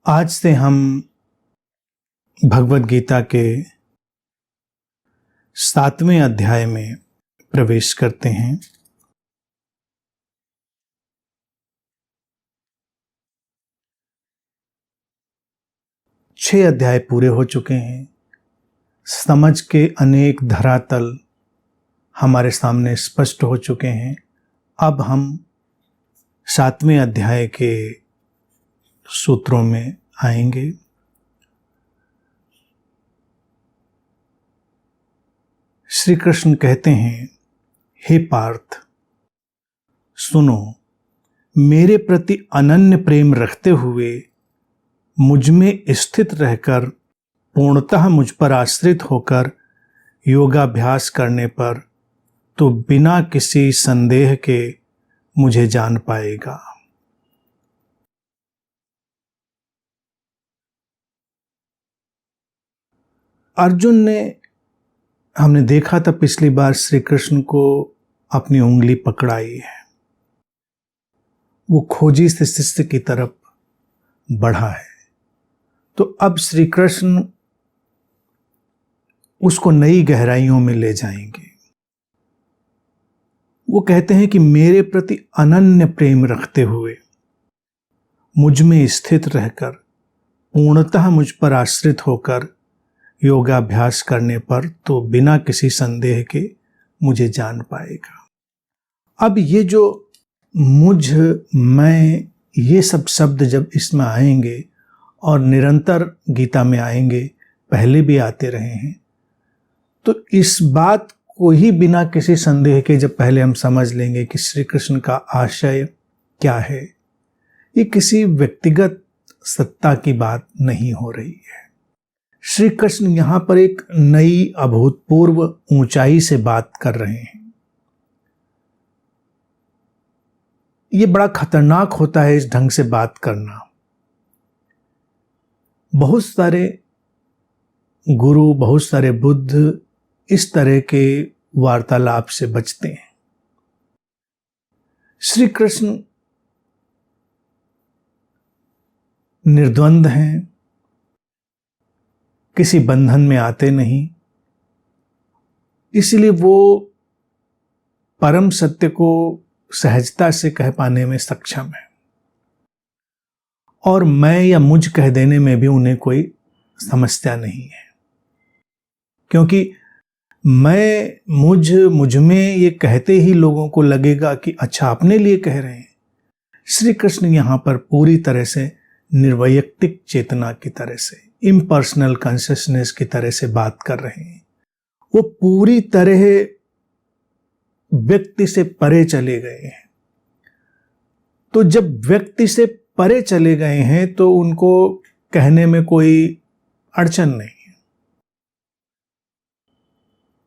आज से हम भगवद गीता के 7वें अध्याय में प्रवेश करते हैं। छह अध्याय पूरे हो चुके हैं। समझ के अनेक धरातल हमारे सामने स्पष्ट हो चुके हैं। अब हम 7वें अध्याय के सूत्रों में आएंगे। श्री कृष्ण कहते हैं, हे पार्थ, सुनो, मेरे प्रति अनन्य प्रेम रखते हुए मुझ में स्थित रहकर पूर्णतः मुझ पर आश्रित होकर योगाभ्यास करने पर तो बिना किसी संदेह के मुझे जान पाएगा। अर्जुन ने, हमने देखा था पिछली बार, श्री कृष्ण को अपनी उंगली पकड़ाई है। वो खोजी से शिष्य की तरफ बढ़ा है। तो अब श्री कृष्ण उसको नई गहराइयों में ले जाएंगे। वो कहते हैं कि मेरे प्रति अनन्य प्रेम रखते हुए मुझ में स्थित रहकर पूर्णतः मुझ पर आश्रित होकर योगाभ्यास करने पर तो बिना किसी संदेह के मुझे जान पाएगा। अब ये जो मुझ, मैं, ये सब शब्द जब इसमें आएंगे और निरंतर गीता में आएंगे, पहले भी आते रहे हैं, तो इस बात को ही बिना किसी संदेह के जब पहले हम समझ लेंगे कि श्री कृष्ण का आशय क्या है, ये किसी व्यक्तिगत सत्ता की बात नहीं हो रही है। श्री कृष्ण यहां पर एक नई अभूतपूर्व ऊंचाई से बात कर रहे हैं। ये बड़ा खतरनाक होता है इस ढंग से बात करना। बहुत सारे गुरु, बहुत सारे बुद्ध इस तरह के वार्तालाप से बचते हैं। श्री कृष्ण निर्द्वंद हैं, किसी बंधन में आते नहीं, इसलिए वो परम सत्य को सहजता से कह पाने में सक्षम है और मैं या मुझ कह देने में भी उन्हें कोई समस्या नहीं है, क्योंकि मैं, मुझ में ये कहते ही लोगों को लगेगा कि अच्छा, अपने लिए कह रहे हैं। श्री कृष्ण यहां पर पूरी तरह से निर्वैयक्तिक चेतना की तरह से, इम्पर्सनल कॉन्शियसनेस की तरह से बात कर रहे हैं। वो पूरी तरह व्यक्ति से परे चले गए हैं। तो जब व्यक्ति से परे चले गए हैं तो उनको कहने में कोई अड़चन नहीं है।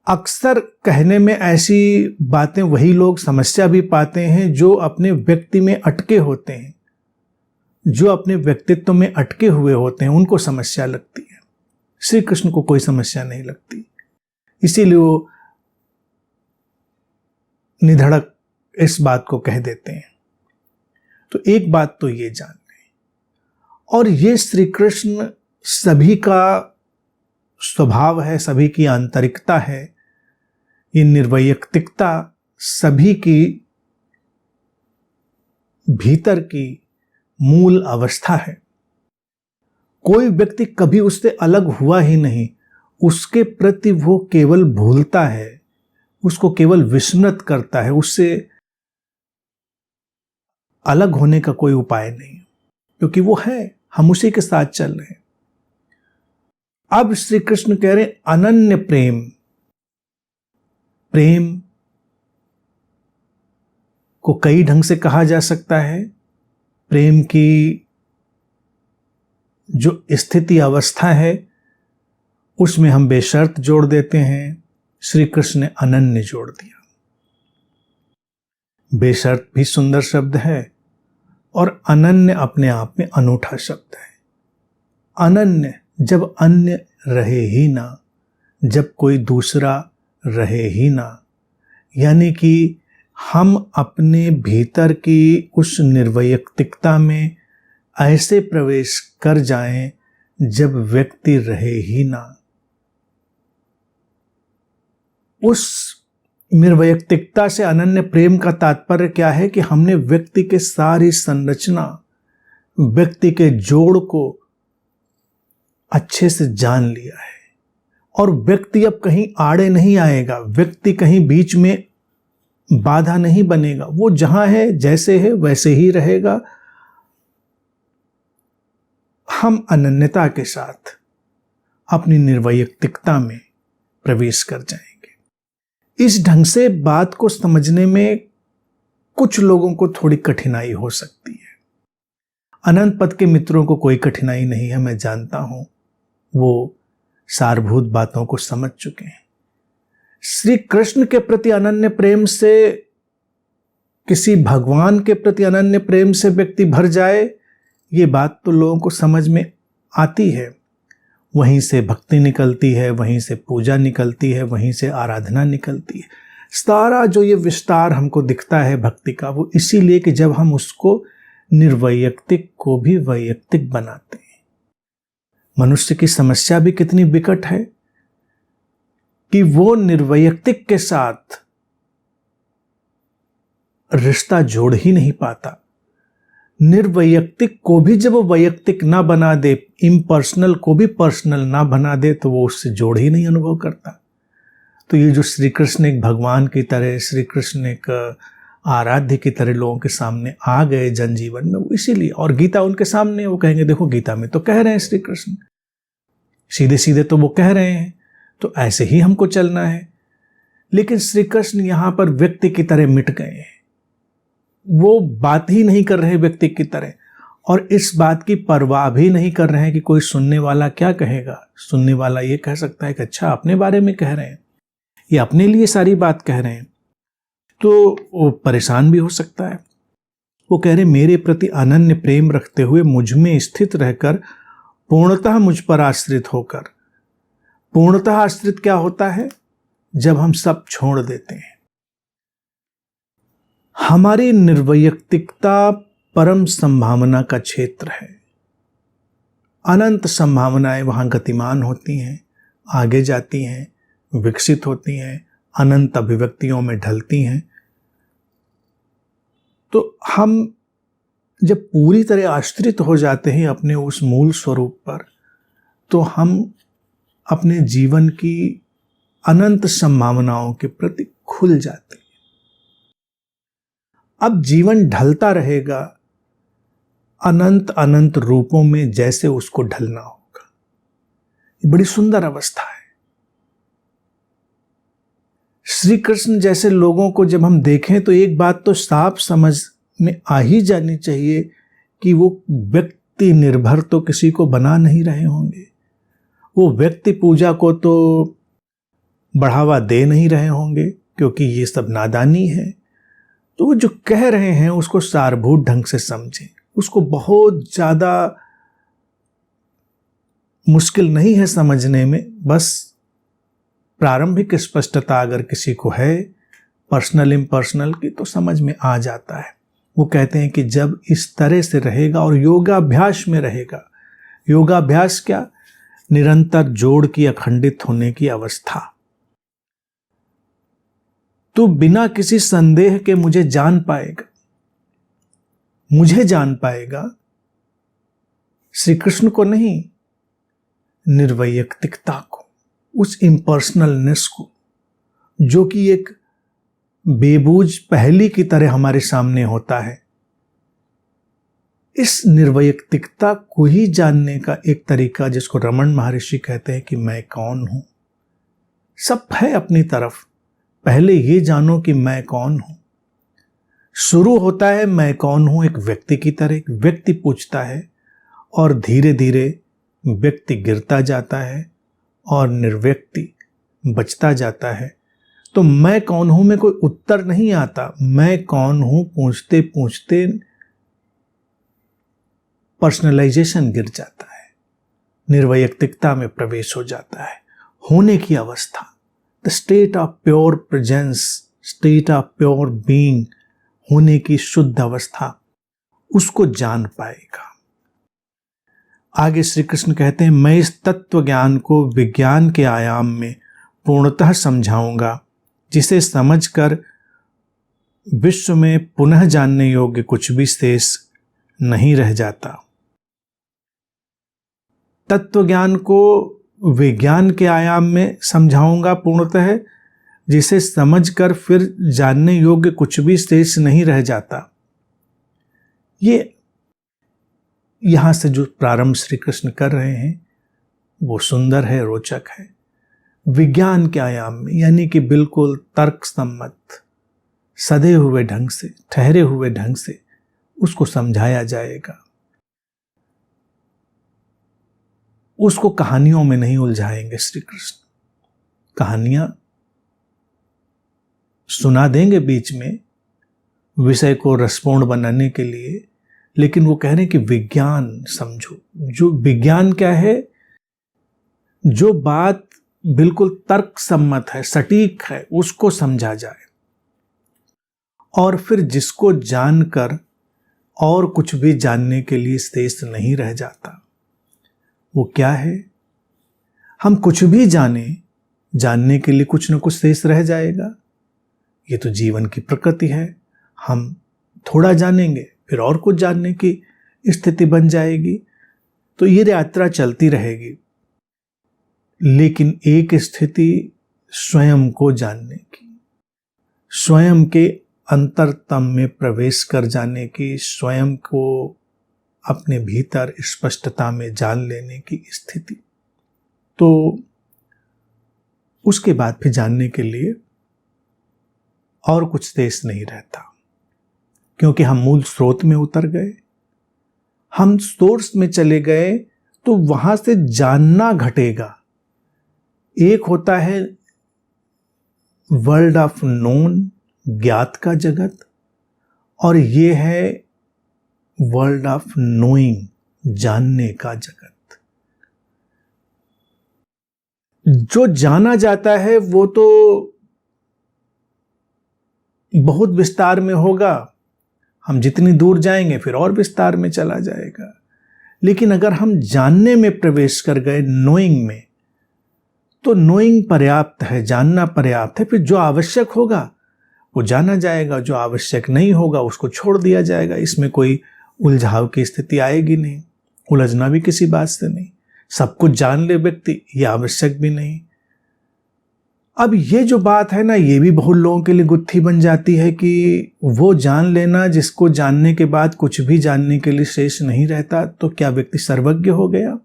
अक्सर कहने में ऐसी बातें वही लोग समस्या भी पाते हैं जो अपने व्यक्ति में अटके होते हैं, जो अपने व्यक्तित्व में अटके हुए होते हैं, उनको समस्या लगती है। श्री कृष्ण को कोई समस्या नहीं लगती, इसीलिए वो निधड़क इस बात को कह देते हैं। तो एक बात तो ये जान लें, और ये श्री कृष्ण सभी का स्वभाव है, सभी की आंतरिकता है। ये निर्वैयक्तिकता सभी की भीतर की मूल अवस्था है। कोई व्यक्ति कभी उससे अलग हुआ ही नहीं, उसके प्रति वो केवल भूलता है, उसको केवल विस्मृत करता है। उससे अलग होने का कोई उपाय नहीं, क्योंकि वो है, हम उसी के साथ चल रहे हैं। अब श्री कृष्ण कह रहे अनन्य प्रेम। प्रेम को कई ढंग से कहा जा सकता है। प्रेम की जो स्थिति अवस्था है उसमें हम बेशर्त जोड़ देते हैं, श्री कृष्ण ने अनन्य जोड़ दिया। बेशर्त भी सुंदर शब्द है और अनन्य अपने आप में अनूठा शब्द है। अनन्य, जब अन्य रहे ही ना, जब कोई दूसरा रहे ही ना, यानी कि हम अपने भीतर की उस निर्वैयक्तिकता में ऐसे प्रवेश कर जाएं जब व्यक्ति रहे ही ना। उस निर्वैयक्तिकता से अनन्य प्रेम का तात्पर्य क्या है कि हमने व्यक्ति के सारी संरचना, व्यक्ति के जोड़ को अच्छे से जान लिया है और व्यक्ति अब कहीं आड़े नहीं आएगा, व्यक्ति कहीं बीच में बाधा नहीं बनेगा। वो जहां है, जैसे है वैसे ही रहेगा। हम अनन्यता के साथ अपनी निर्वैयक्तिकता में प्रवेश कर जाएंगे। इस ढंग से बात को समझने में कुछ लोगों को थोड़ी कठिनाई हो सकती है। अनंत पद के मित्रों को कोई कठिनाई नहीं है, मैं जानता हूं, वो सारभूत बातों को समझ चुके हैं। श्री कृष्ण के प्रति अनन्य प्रेम से, किसी भगवान के प्रति अनन्य प्रेम से व्यक्ति भर जाए, ये बात तो लोगों को समझ में आती है। वहीं से भक्ति निकलती है, वहीं से पूजा निकलती है, वहीं से आराधना निकलती है। सारा जो ये विस्तार हमको दिखता है भक्ति का, वो इसीलिए कि जब हम उसको निर्वैयक्तिक को भी वैयक्तिक बनाते हैं। मनुष्य की समस्या भी कितनी विकट है कि वो निर्वैयक्तिक के साथ रिश्ता जोड़ ही नहीं पाता। निर्वैयक्तिक को भी जब वो वैयक्तिक ना बना दे, इम्पर्सनल को भी पर्सनल ना बना दे, तो वो उससे जोड़ ही नहीं अनुभव करता। तो ये जो श्री कृष्ण एक भगवान की तरह, श्री कृष्ण एक आराध्य की तरह लोगों के सामने आ गए जनजीवन में, वो इसीलिए, और गीता उनके सामने, वो कहेंगे देखो गीता में तो कह रहे हैं श्री कृष्ण, सीधे सीधे तो वो कह रहे हैं, तो ऐसे ही हमको चलना है। लेकिन श्री कृष्ण यहां पर व्यक्ति की तरह मिट गए हैं, वो बात ही नहीं कर रहे व्यक्ति की तरह, और इस बात की परवाह भी नहीं कर रहे हैं कि कोई सुनने वाला क्या कहेगा। सुनने वाला ये कह सकता है कि अच्छा अपने बारे में कह रहे हैं, ये अपने लिए सारी बात कह रहे हैं, तो वो परेशान भी हो सकता है। वो कह रहे मेरे प्रति अनन्य प्रेम रखते हुए मुझ में स्थित रहकर पूर्णतः मुझ पर आश्रित होकर। पूर्णतः आश्रित क्या होता है? जब हम सब छोड़ देते हैं। हमारी निर्वैयक्तिकता परम संभावना का क्षेत्र है। अनंत संभावनाएं वहां गतिमान होती हैं, आगे जाती हैं, विकसित होती हैं, अनंत अभिव्यक्तियों में ढलती हैं। तो हम जब पूरी तरह आश्रित हो जाते हैं अपने उस मूल स्वरूप पर, तो हम अपने जीवन की अनंत संभावनाओं के प्रति खुल जाते हैं। अब जीवन ढलता रहेगा अनंत अनंत रूपों में, जैसे उसको ढलना होगा। ये बड़ी सुंदर अवस्था है। श्री कृष्ण जैसे लोगों को जब हम देखें तो एक बात तो साफ समझ में आ ही जानी चाहिए कि वो व्यक्ति निर्भर तो किसी को बना नहीं रहे होंगे, वो व्यक्ति पूजा को तो बढ़ावा दे नहीं रहे होंगे, क्योंकि ये सब नादानी है। तो वो जो कह रहे हैं उसको सारभूत ढंग से समझें, उसको बहुत ज्यादा मुश्किल नहीं है समझने में। बस प्रारंभिक स्पष्टता अगर किसी को है पर्सनल इम्पर्सनल की, तो समझ में आ जाता है। वो कहते हैं कि जब इस तरह से रहेगा और योगाभ्यास में रहेगा, योगाभ्यास क्या? निरंतर जोड़ की अखंडित होने की अवस्था। तू बिना किसी संदेह के मुझे जान पाएगा, मुझे जान पाएगा, श्री कृष्ण को नहीं, निर्वैयक्तिकता को, उस इम्पर्सनलनेस को, जो कि एक बेबूझ पहेली की तरह हमारे सामने होता है। इस निर्वैयक्तिकता को ही जानने का एक तरीका, जिसको रमन महर्षि कहते हैं कि मैं कौन हूं। सब है अपनी तरफ, पहले ये जानो कि मैं कौन हूं। शुरू होता है मैं कौन हूं एक व्यक्ति की तरह, एक व्यक्ति पूछता है, और धीरे धीरे व्यक्ति गिरता जाता है और निर्व्यक्ति बचता जाता है। तो मैं कौन हूं में कोई उत्तर नहीं आता। मैं कौन हूं पूछते पूछते पर्सनलाइजेशन गिर जाता है, निर्वैयक्तिकता में प्रवेश हो जाता है। होने की अवस्था, the state of pure presence, state of pure being, होने की शुद्ध अवस्था, उसको जान पाएगा। आगे श्री कृष्ण कहते हैं, मैं इस तत्व ज्ञान को विज्ञान के आयाम में पूर्णतः समझाऊंगा, जिसे समझकर विश्व में पुनः जानने योग्य कुछ भी शेष नहीं रह जाता। तत्व ज्ञान को विज्ञान के आयाम में समझाऊंगा पूर्णतः, जिसे समझकर फिर जानने योग्य कुछ भी शेष नहीं रह जाता। ये यहां से जो प्रारंभ श्री कृष्ण कर रहे हैं वो सुंदर है, रोचक है। विज्ञान के आयाम में, यानी कि बिल्कुल तर्क सम्मत, सधे हुए ढंग से, ठहरे हुए ढंग से उसको समझाया जाएगा। उसको कहानियों में नहीं उलझाएंगे श्री कृष्ण। कहानियां सुना देंगे बीच में विषय को रसपूर्ण बनाने के लिए, लेकिन वो कह रहे हैं कि विज्ञान समझो। जो विज्ञान क्या है? जो बात बिल्कुल तर्क सम्मत है, सटीक है, उसको समझा जाए। और फिर जिसको जानकर और कुछ भी जानने के लिए शेष नहीं रह जाता, वो क्या है? हम कुछ भी जानने के लिए कुछ न कुछ शेष रह जाएगा। ये तो जीवन की प्रकृति है। हम थोड़ा जानेंगे, फिर और कुछ जानने की स्थिति बन जाएगी। तो ये यात्रा चलती रहेगी, लेकिन एक स्थिति स्वयं को जानने की, स्वयं के अंतरतम में प्रवेश कर जाने की, स्वयं को अपने भीतर स्पष्टता में जान लेने की स्थिति। तो उसके बाद फिर जानने के लिए और कुछ शेष नहीं रहता, क्योंकि हम मूल स्रोत में उतर गए, हम सोर्स में चले गए। तो वहां से जानना घटेगा। एक होता है वर्ल्ड ऑफ नोन, ज्ञात का जगत, और ये है वर्ल्ड ऑफ नोइंग, जानने का जगत। जो जाना जाता है वो तो बहुत विस्तार में होगा। हम जितनी दूर जाएंगे फिर और विस्तार में चला जाएगा। लेकिन अगर हम जानने में प्रवेश कर गए, नोइंग में, तो नोइंग पर्याप्त है, जानना पर्याप्त है। फिर जो आवश्यक होगा वो जाना जाएगा, जो आवश्यक नहीं होगा उसको छोड़ दिया जाएगा। इसमें कोई उलझाव की स्थिति आएगी नहीं, उलझना भी किसी बात से नहीं। सब कुछ जान ले व्यक्ति, ये आवश्यक भी नहीं। अब ये जो बात है ना, ये भी बहुत लोगों के लिए गुत्थी बन जाती है कि वो जान लेना जिसको जानने के बाद कुछ भी जानने के लिए शेष नहीं रहता। तो क्या व्यक्ति सर्वज्ञ हो गया?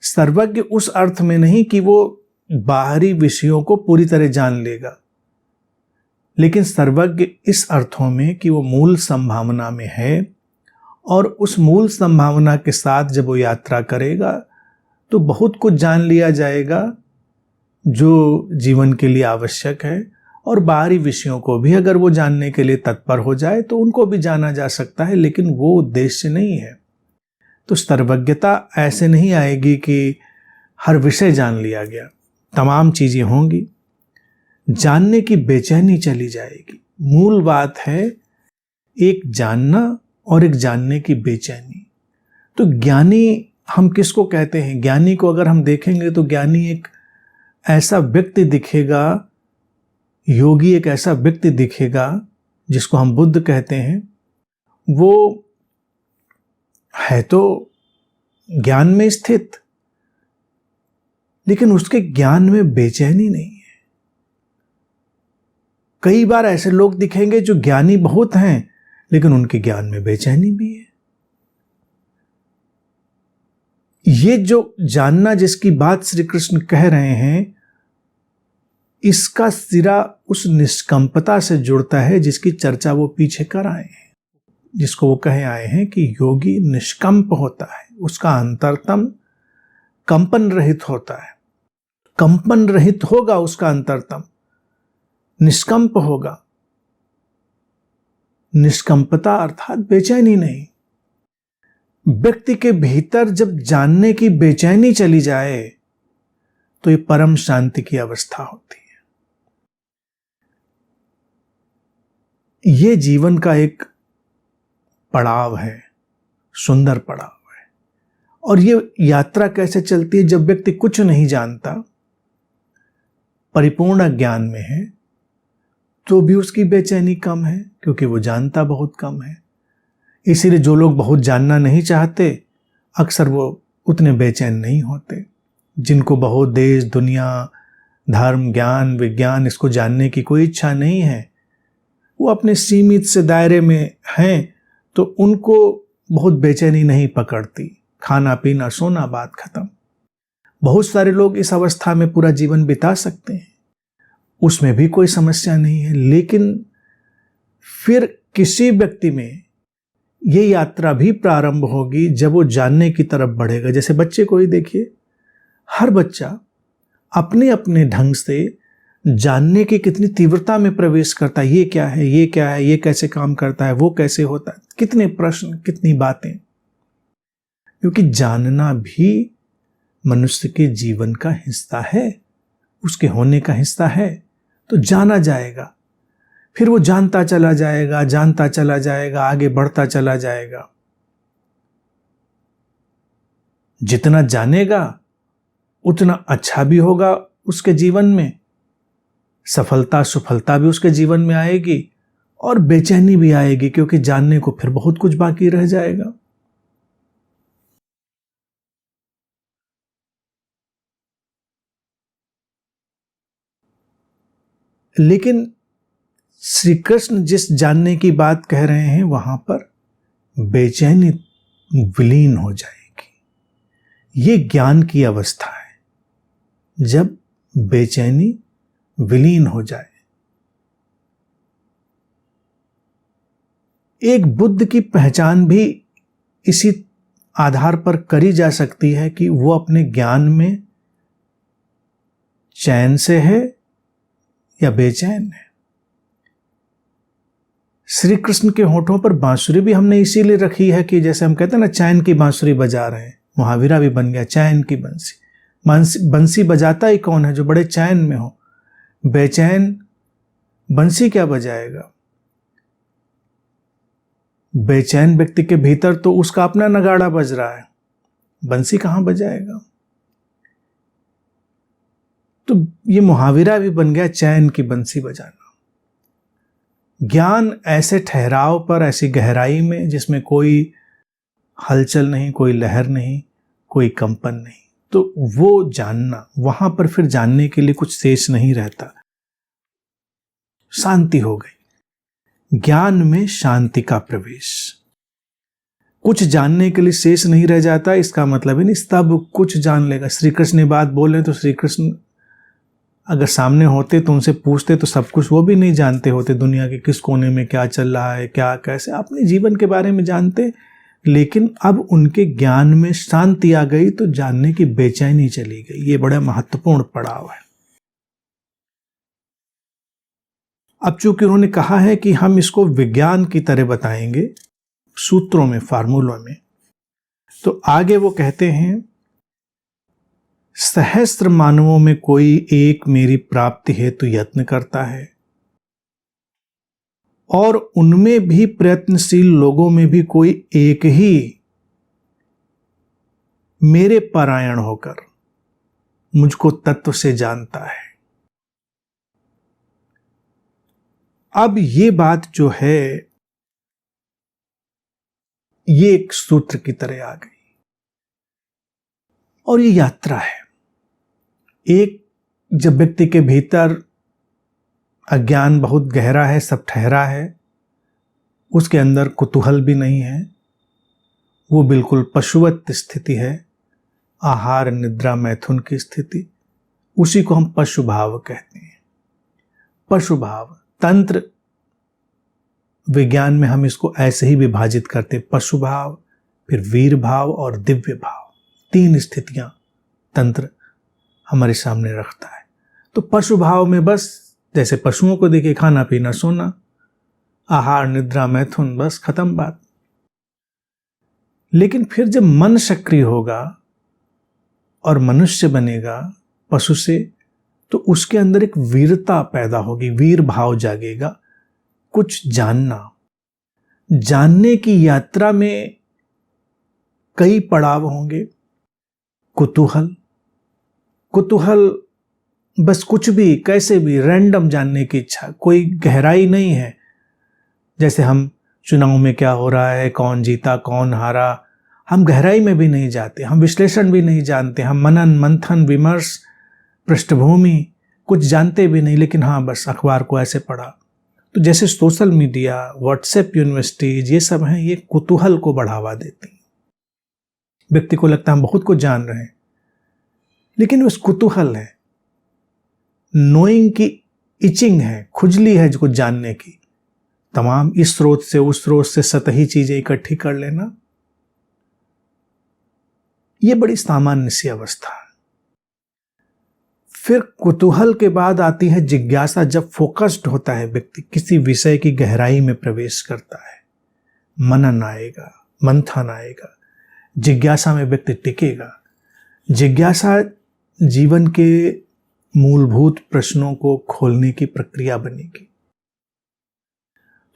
सर्वज्ञ उस अर्थ में नहीं कि वो बाहरी विषयों को पूरी तरह जान लेगा, लेकिन सर्वज्ञ इस अर्थों में कि वो मूल संभावना में है, और उस मूल संभावना के साथ जब वो यात्रा करेगा तो बहुत कुछ जान लिया जाएगा जो जीवन के लिए आवश्यक है। और बाहरी विषयों को भी अगर वो जानने के लिए तत्पर हो जाए तो उनको भी जाना जा सकता है, लेकिन वो उद्देश्य नहीं है। तो सर्वज्ञता ऐसे नहीं आएगी कि हर विषय जान लिया गया, तमाम चीजें होंगी, जानने की बेचैनी चली जाएगी। मूल बात है एक जानना और एक जानने की बेचैनी। तो ज्ञानी हम किसको कहते हैं? ज्ञानी को अगर हम देखेंगे तो ज्ञानी एक ऐसा व्यक्ति दिखेगा, योगी एक ऐसा व्यक्ति दिखेगा जिसको हम बुद्ध कहते हैं। वो है तो ज्ञान में स्थित, लेकिन उसके ज्ञान में बेचैनी नहीं है। कई बार ऐसे लोग दिखेंगे जो ज्ञानी बहुत हैं, लेकिन उनके ज्ञान में बेचैनी भी है। ये जो जानना जिसकी बात श्री कृष्ण कह रहे हैं, इसका सिरा उस निष्कंपता से जुड़ता है जिसकी चर्चा वो पीछे कर आए हैं, जिसको वो कहे आए हैं कि योगी निष्कंप होता है, उसका अंतरतम कंपन रहित होता है। कंपन रहित होगा उसका अंतरतम, निष्कंप होगा। निष्कंपता अर्थात बेचैनी नहीं। व्यक्ति के भीतर जब जानने की बेचैनी चली जाए तो ये परम शांति की अवस्था होती है। ये जीवन का एक पड़ाव है, सुंदर पड़ाव है। और ये यात्रा कैसे चलती है? जब व्यक्ति कुछ नहीं जानता, परिपूर्ण ज्ञान में है, तो भी उसकी बेचैनी कम है, क्योंकि वो जानता बहुत कम है। इसीलिए जो लोग बहुत जानना नहीं चाहते, अक्सर वो उतने बेचैन नहीं होते। जिनको बहुत देश, दुनिया, धर्म, ज्ञान, विज्ञान, इसको जानने की कोई इच्छा नहीं है, वो अपने सीमित से दायरे में हैं, तो उनको बहुत बेचैनी नहीं पकड़ती। खाना पीना सोना, बात खत्म। बहुत सारे लोग इस अवस्था में पूरा जीवन बिता सकते हैं, उसमें भी कोई समस्या नहीं है। लेकिन फिर किसी व्यक्ति में ये यात्रा भी प्रारंभ होगी जब वो जानने की तरफ बढ़ेगा। जैसे बच्चे को ही देखिए, हर बच्चा अपने अपने ढंग से जानने की कितनी तीव्रता में प्रवेश करता है। ये क्या है, ये क्या है, ये कैसे काम करता है, वो कैसे होता है, कितने प्रश्न, कितनी बातें। क्योंकि जानना भी मनुष्य के जीवन का हिस्सा है, उसके होने का हिस्सा है। तो जाना जाएगा, फिर वो जानता चला जाएगा, जानता चला जाएगा, आगे बढ़ता चला जाएगा। जितना जानेगा उतना अच्छा भी होगा उसके जीवन में, सफलता सुफलता भी उसके जीवन में आएगी, और बेचैनी भी आएगी, क्योंकि जानने को फिर बहुत कुछ बाकी रह जाएगा। लेकिन श्री कृष्ण जिस जानने की बात कह रहे हैं, वहां पर बेचैनी विलीन हो जाएगी। ये ज्ञान की अवस्था है, जब बेचैनी विलीन हो जाए। एक बुद्ध की पहचान भी इसी आधार पर करी जा सकती है कि वो अपने ज्ञान में चैन से है या बेचैन है। श्री कृष्ण के होठों पर बांसुरी भी हमने इसीलिए रखी है कि जैसे हम कहते हैं ना, चैन की बांसुरी बजा रहे हैं, मुहावरा भी बन गया, चैन की बंसी। बंसी बजाता ही कौन है? जो बड़े चैन में हो। बेचैन बंसी क्या बजाएगा? बेचैन व्यक्ति के भीतर तो उसका अपना नगाड़ा बज रहा है, बंसी कहां बजाएगा? तो ये मुहावरा भी बन गया, चैन की बंसी बजाना। ज्ञान ऐसे ठहराव पर, ऐसी गहराई में जिसमें कोई हलचल नहीं, कोई लहर नहीं, कोई कंपन नहीं, तो वो जानना, वहां पर फिर जानने के लिए कुछ शेष नहीं रहता। शांति हो गई, ज्ञान में शांति का प्रवेश। कुछ जानने के लिए शेष नहीं रह जाता, इसका मतलब है नहीं सब कुछ जान लेगा। श्री कृष्ण ने बात बोले तो श्री कृष्ण अगर सामने होते तो उनसे पूछते तो सब कुछ वो भी नहीं जानते होते। दुनिया के किस कोने में क्या चल रहा है, क्या कैसे, अपने जीवन के बारे में जानते। लेकिन अब उनके ज्ञान में शांति आ गई तो जानने की बेचैनी चली गई। ये बड़ा महत्वपूर्ण पड़ाव है। अब चूंकि उन्होंने कहा है कि हम इसको विज्ञान की तरह बताएंगे, सूत्रों में, फार्मूलों में, तो आगे वो कहते हैं, सहस्त्र मानवों में कोई एक मेरी प्राप्ति हेतु यत्न करता है, और उनमें भी प्रयत्नशील लोगों में भी कोई एक ही मेरे परायण होकर मुझको तत्व से जानता है। अब ये बात जो है, ये एक सूत्र की तरह आ गई, और ये यात्रा है। एक जब व्यक्ति के भीतर अज्ञान बहुत गहरा है, सब ठहरा है, उसके अंदर कुतूहल भी नहीं है, वो बिल्कुल पशुवत स्थिति है, आहार निद्रा मैथुन की स्थिति, उसी को हम पशु भाव कहते हैं। पशु भाव, तंत्र विज्ञान में हम इसको ऐसे ही विभाजित करते, पशु भाव, फिर वीर भाव और दिव्य भाव। 3 स्थितियां तंत्र हमारे सामने रखता है। तो पशु भाव में बस जैसे पशुओं को देखिए, खाना पीना सोना, आहार निद्रा मैथुन, बस खत्म बात। लेकिन फिर जब मन सक्रिय होगा और मनुष्य बनेगा पशु से, तो उसके अंदर एक वीरता पैदा होगी, वीर भाव जागेगा। कुछ जानना, जानने की यात्रा में कई पड़ाव होंगे। कुतूहल। कुतूहल बस कुछ भी, कैसे भी, रैंडम जानने की इच्छा, कोई गहराई नहीं है। जैसे हम चुनाव में क्या हो रहा है, कौन जीता कौन हारा, हम गहराई में भी नहीं जाते, हम विश्लेषण भी नहीं जानते, हम मनन मंथन विमर्श पृष्ठभूमि कुछ जानते भी नहीं, लेकिन हाँ बस अखबार को ऐसे पढ़ा। तो जैसे सोशल मीडिया, व्हाट्सएप यूनिवर्सिटीज, ये सब हैं, ये कुतूहल को बढ़ावा देती हैं। व्यक्ति को लगता है हम बहुत कुछ जान रहे हैं, लेकिन बस कुतूहल है, नोइंग की इचिंग है, खुजली है कुछ जानने की। तमाम इस स्रोत से उस स्रोत से सतही चीजें इकट्ठी कर लेना, ये बड़ी सामान्य सी अवस्था है। फिर कुतूहल के बाद आती है जिज्ञासा। जब फोकस्ड होता है व्यक्ति, किसी विषय की गहराई में प्रवेश करता है, मनन आएगा, मंथन आएगा, जिज्ञासा में व्यक्ति टिकेगा। जिज्ञासा जीवन के मूलभूत प्रश्नों को खोलने की प्रक्रिया बनेगी।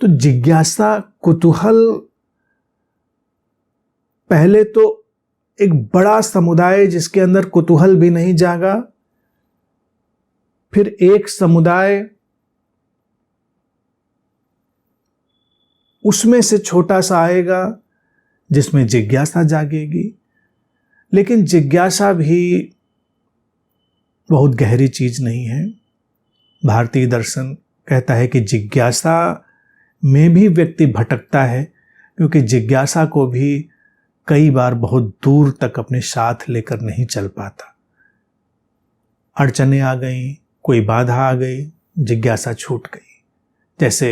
तो जिज्ञासा, कुतूहल, पहले तो एक बड़ा समुदाय जिसके अंदर कुतूहल भी नहीं जागा, फिर एक समुदाय, उसमें से छोटा सा आएगा जिसमें जिज्ञासा जागेगी। लेकिन जिज्ञासा भी बहुत गहरी चीज नहीं है। भारतीय दर्शन कहता है कि जिज्ञासा में भी व्यक्ति भटकता है, क्योंकि जिज्ञासा को भी कई बार बहुत दूर तक अपने साथ लेकर नहीं चल पाता। अड़चनें आ गई, कोई बाधा आ गई, जिज्ञासा छूट गई। जैसे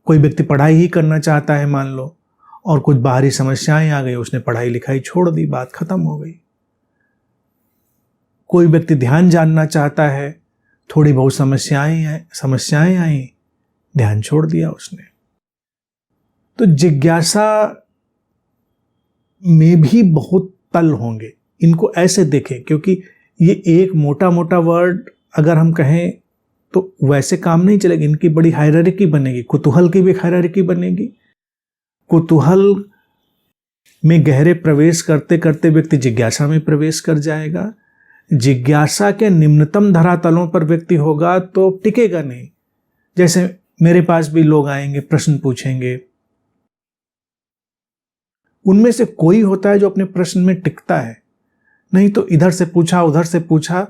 कोई व्यक्ति पढ़ाई ही करना चाहता है मान लो, और कुछ बाहरी समस्याएं आ गई, उसने पढ़ाई लिखाई छोड़ दी, बात खत्म हो गई। कोई व्यक्ति ध्यान जानना चाहता है, थोड़ी बहुत समस्याएं आई, ध्यान छोड़ दिया उसने। तो जिज्ञासा में भी बहुत तल होंगे, इनको ऐसे देखें, क्योंकि ये एक मोटा मोटा वर्ड अगर हम कहें तो वैसे काम नहीं चलेगा। इनकी बड़ी हायरार्की बनेगी। कुतूहल की भी हायरार्की बनेगी। कुतूहल में गहरे प्रवेश करते करते व्यक्ति जिज्ञासा में प्रवेश कर जाएगा। जिज्ञासा के निम्नतम धरातलों पर व्यक्ति होगा तो टिकेगा नहीं। जैसे मेरे पास भी लोग आएंगे, प्रश्न पूछेंगे, उनमें से कोई होता है जो अपने प्रश्न में टिकता है, नहीं तो इधर से पूछा उधर से पूछा,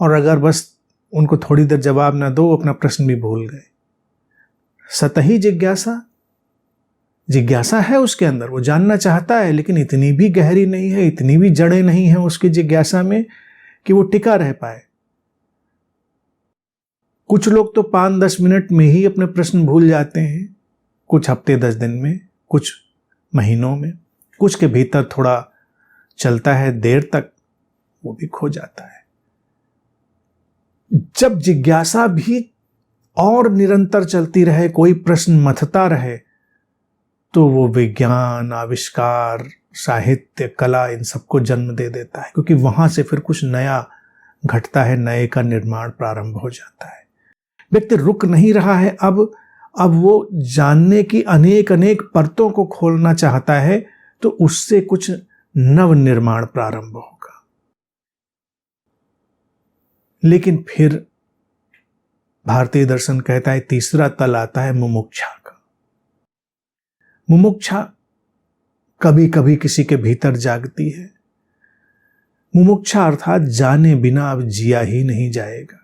और अगर बस उनको थोड़ी देर जवाब ना दो, अपना प्रश्न भी भूल गए। सतही जिज्ञासा है उसके अंदर, वो जानना चाहता है, लेकिन इतनी भी गहरी नहीं है, इतनी भी जड़ें नहीं है उसकी जिज्ञासा में कि वो टिका रह पाए। कुछ लोग तो 5-10 मिनट में ही अपने प्रश्न भूल जाते हैं, कुछ हफ्ते 10 दिन में, कुछ महीनों में, कुछ के भीतर थोड़ा चलता है देर तक, वो भी खो जाता है। जब जिज्ञासा भी और निरंतर चलती रहे, कोई प्रश्न मथता रहे, तो वो विज्ञान, आविष्कार, साहित्य, कला, इन सबको जन्म दे देता है, क्योंकि वहां से फिर कुछ नया घटता है, नए का निर्माण प्रारंभ हो जाता है। व्यक्ति रुक नहीं रहा है, अब वो जानने की अनेक अनेक परतों को खोलना चाहता है, तो उससे कुछ नव निर्माण प्रारंभ होगा। लेकिन फिर भारतीय दर्शन कहता है तीसरा तल आता है मुमुक्षा का। मुमुक्षा कभी कभी किसी के भीतर जागती है। मुमुक्षा अर्थात जाने बिना अब जिया ही नहीं जाएगा।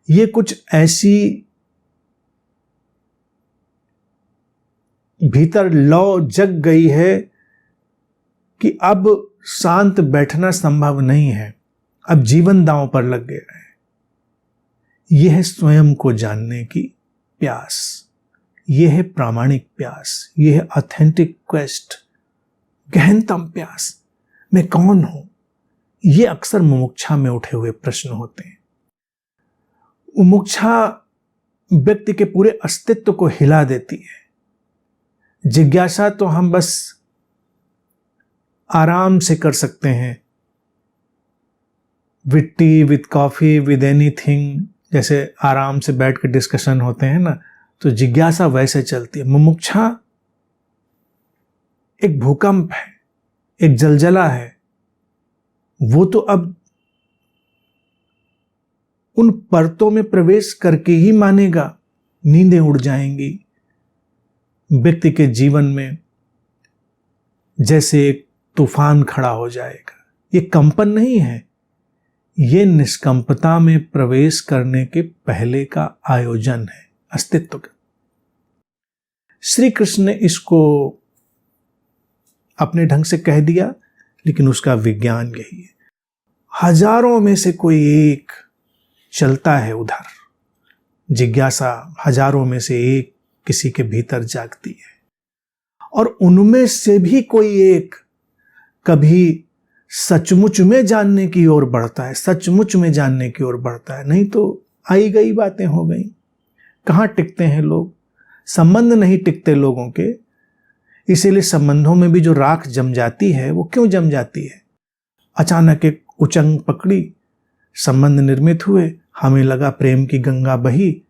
ये कुछ ऐसी भीतर लौ जग गई है कि अब शांत बैठना संभव नहीं है, अब जीवन दांव पर लग गया है। यह है स्वयं को जानने की प्यास, यह है प्रामाणिक प्यास, यह है ऑथेंटिक क्वेस्ट, गहनतम प्यास। मैं कौन हूं? यह अक्सर मुमुक्षा में उठे हुए प्रश्न होते हैं। मुमुक्षा व्यक्ति के पूरे अस्तित्व को हिला देती है। जिज्ञासा तो हम बस आराम से कर सकते हैं, with T, with coffee, with anything, जैसे आराम से बैठ के डिस्कशन होते हैं ना, तो जिज्ञासा वैसे चलती है। मुमुक्षा एक भूकंप है, एक जलजला है, वो तो अब उन परतों में प्रवेश करके ही मानेगा। नींदें उड़ जाएंगी। व्यक्ति के जीवन में जैसे एक तूफान खड़ा हो जाएगा। ये कंपन नहीं है, ये निष्कंपता में प्रवेश करने के पहले का आयोजन है, अस्तित्व का। श्री कृष्ण ने इसको अपने ढंग से कह दिया, लेकिन उसका विज्ञान यही है। हजारों में से कोई एक चलता है उधर। जिज्ञासा हजारों में से एक किसी के भीतर जागती है, और उनमें से भी कोई एक कभी सचमुच में जानने की ओर बढ़ता है, सचमुच में जानने की ओर बढ़ता है। नहीं तो आई गई बातें हो गई। कहाँ टिकते हैं लोग? संबंध नहीं टिकते लोगों के। इसीलिए संबंधों में भी जो राख जम जाती है, वो क्यों जम जाती है? अचानक एक उचंग पकड़ी, संबंध निर्मित हुए, हमें लगा प्रेम की गंगा बही,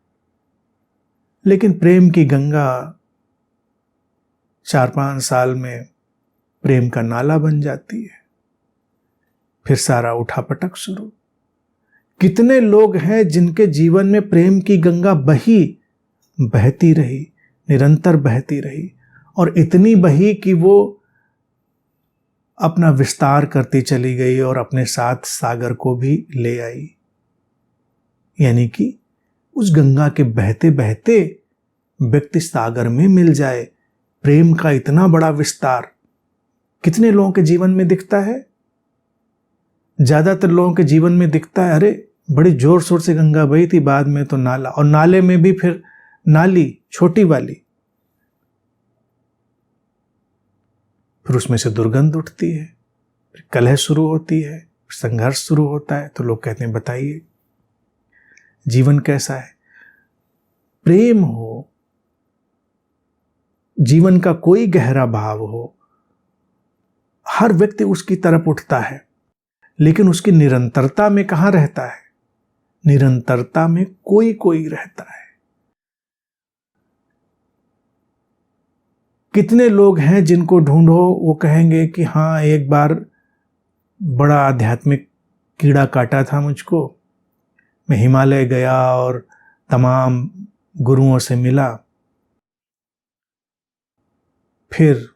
लेकिन प्रेम की गंगा 4-5 साल में प्रेम का नाला बन जाती है। फिर सारा उठापटक शुरू। कितने लोग हैं जिनके जीवन में प्रेम की गंगा बहती रही, निरंतर बहती रही, और इतनी बही कि वो अपना विस्तार करती चली गई और अपने साथ सागर को भी ले आई। यानी कि उस गंगा के बहते बहते व्यक्ति सागर में मिल जाए। प्रेम का इतना बड़ा विस्तार कितने लोगों के जीवन में दिखता है? ज्यादातर लोगों के जीवन में दिखता है, अरे बड़ी जोर शोर से गंगा बही थी, बाद में तो नाला, और नाले में भी फिर नाली छोटी वाली, फिर उसमें से दुर्गंध उठती है, फिर कलह शुरू होती है, संघर्ष शुरू होता है। तो लोग कहते हैं बताइए जीवन कैसा है? प्रेम हो, जीवन का कोई गहरा भाव हो, हर व्यक्ति उसकी तरफ उठता है, लेकिन उसकी निरंतरता में कहां रहता है? निरंतरता में कोई कोई रहता है। कितने लोग हैं जिनको ढूंढो वो कहेंगे कि हाँ, एक बार बड़ा आध्यात्मिक कीड़ा काटा था मुझको, मैं हिमालय गया और तमाम गुरुओं से मिला, फिर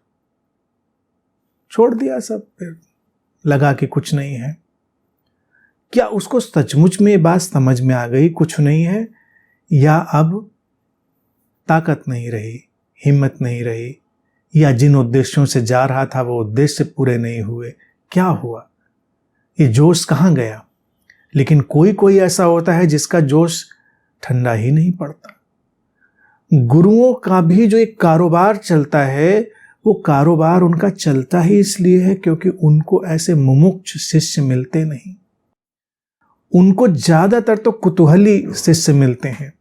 छोड़ दिया सब, फिर लगा कि कुछ नहीं है। क्या उसको सचमुच में ये बात समझ में आ गई कुछ नहीं है, या अब ताकत नहीं रही, हिम्मत नहीं रही, या जिन उद्देश्यों से जा रहा था वो उद्देश्य पूरे नहीं हुए? क्या हुआ? ये जोश कहाँ गया? लेकिन कोई कोई ऐसा होता है जिसका जोश ठंडा ही नहीं पड़ता। गुरुओं का भी जो एक कारोबार चलता है, वो कारोबार उनका चलता ही इसलिए है क्योंकि उनको ऐसे मुमुक्ष शिष्य मिलते नहीं। उनको ज्यादातर तो कुतूहली शिष्य मिलते हैं,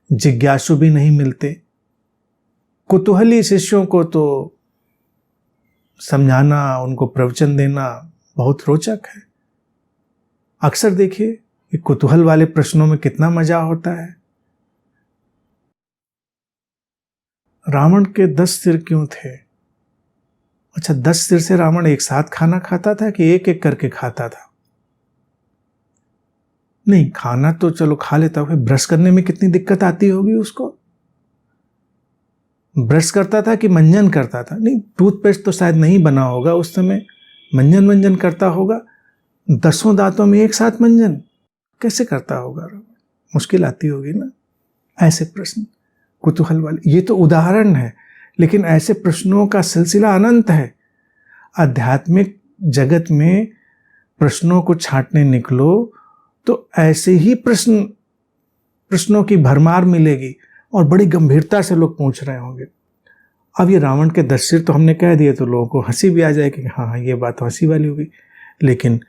जिज्ञासु भी नहीं मिलते। कुतूहली शिष्यों को तो समझाना, उनको प्रवचन देना बहुत रोचक है। अक्सर देखिए कि कुतूहल वाले प्रश्नों में कितना मजा होता है। रावण के 10 सिर क्यों थे? अच्छा, 10 सिर से रावण एक साथ खाना खाता था कि एक एक करके खाता था? नहीं, खाना तो चलो खा लेता, फिर ब्रश करने में कितनी दिक्कत आती होगी उसको। ब्रश करता था कि मंजन करता था? नहीं, टूथपेस्ट तो शायद नहीं बना होगा उस समय, मंजन करता होगा। 10 दांतों में एक साथ मंजन कैसे करता होगा? मुश्किल आती होगी ना। ऐसे प्रश्न कुतूहल वाले, ये तो उदाहरण है, लेकिन ऐसे प्रश्नों का सिलसिला अनंत है। आध्यात्मिक जगत में प्रश्नों को छांटने निकलो तो ऐसे ही प्रश्नों की भरमार मिलेगी, और बड़ी गंभीरता से लोग पूछ रहे होंगे। अब ये रावण के 10 सिर तो हमने कह दिए तो लोगों को हंसी भी आ जाएगी कि हाँ ये बात तो हंसी वाली होगी, लेकिन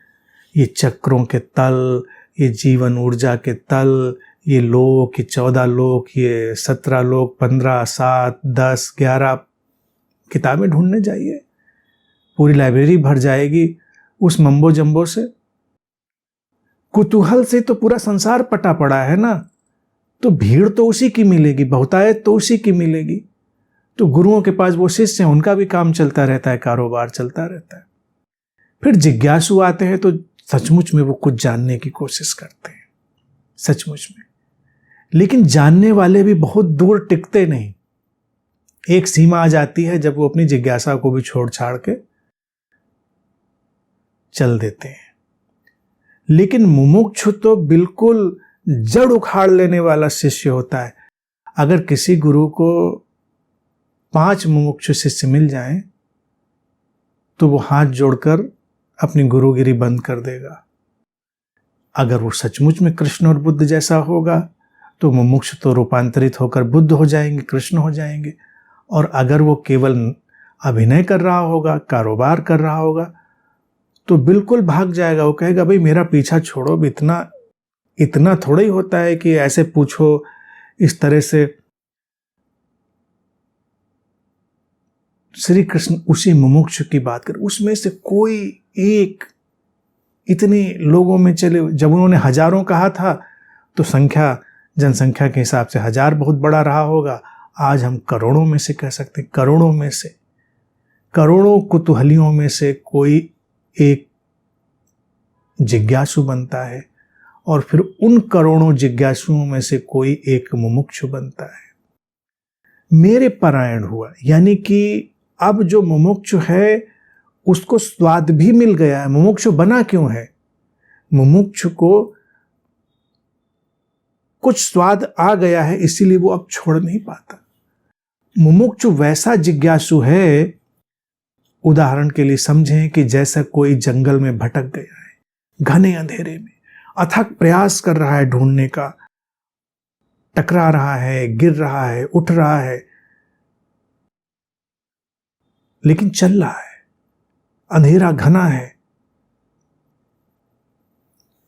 ये चक्रों के तल, ये जीवन ऊर्जा के तल, ये लोक, ये 14 लोक, ये 17 लोक, 15, 7, 10, 11 किताबें ढूंढने जाइए, पूरी लाइब्रेरी भर जाएगी उस मम्बो जम्बो से। कुतूहल से तो पूरा संसार पटा पड़ा है ना, तो भीड़ तो उसी की मिलेगी, बहुतायत तो उसी की मिलेगी। तो गुरुओं के पास वो शिष्य हैं, उनका भी काम चलता रहता है, कारोबार चलता रहता है। फिर जिज्ञासु आते हैं तो सचमुच में वो कुछ जानने की कोशिश करते हैं, सचमुच में। लेकिन जानने वाले भी बहुत दूर टिकते नहीं। एक सीमा आ जाती है जब वो अपनी जिज्ञासा को भी छोड़ छाड़ के चल देते हैं। लेकिन मुमुक्षु तो बिल्कुल जड़ उखाड़ लेने वाला शिष्य होता है। अगर किसी गुरु को 5 मुमुक्षु शिष्य मिल जाएं तो वो हाथ जोड़कर अपनी गुरुगिरी बंद कर देगा। अगर वो सचमुच में कृष्ण और बुद्ध जैसा होगा तो मुमुक्षु तो रूपांतरित होकर बुद्ध हो जाएंगे, कृष्ण हो जाएंगे। और अगर वो केवल अभिनय कर रहा होगा, कारोबार कर रहा होगा, तो बिल्कुल भाग जाएगा। वो कहेगा भाई मेरा पीछा छोड़ो, इतना थोड़ा ही होता है कि ऐसे पूछो, इस तरह से। श्री कृष्ण उसी मुमुक्षु की बात कर, उसमें से कोई एक, इतने लोगों में चले, जब उन्होंने हजारों कहा था तो जनसंख्या के हिसाब से 1000 बहुत बड़ा रहा होगा। आज हम करोड़ों में से कह सकते हैं, करोड़ों में से, करोड़ों कुतूहलियों में से कोई एक जिज्ञासु बनता है और फिर उन करोड़ों जिज्ञासुओं में से कोई एक मुमुक्षु बनता है। मेरे परायण हुआ, यानी कि अब जो मुमुक्षु है उसको स्वाद भी मिल गया है। मुमुक्षु बना क्यों है? मुमुक्षु को कुछ स्वाद आ गया है, इसीलिए वो अब छोड़ नहीं पाता। मुमुक्षु वैसा जिज्ञासु है, उदाहरण के लिए समझें कि जैसा कोई जंगल में भटक गया है, घने अंधेरे में अथक प्रयास कर रहा है ढूंढने का, टकरा रहा है, गिर रहा है, उठ रहा है, लेकिन चल रहा है। अंधेरा घना है,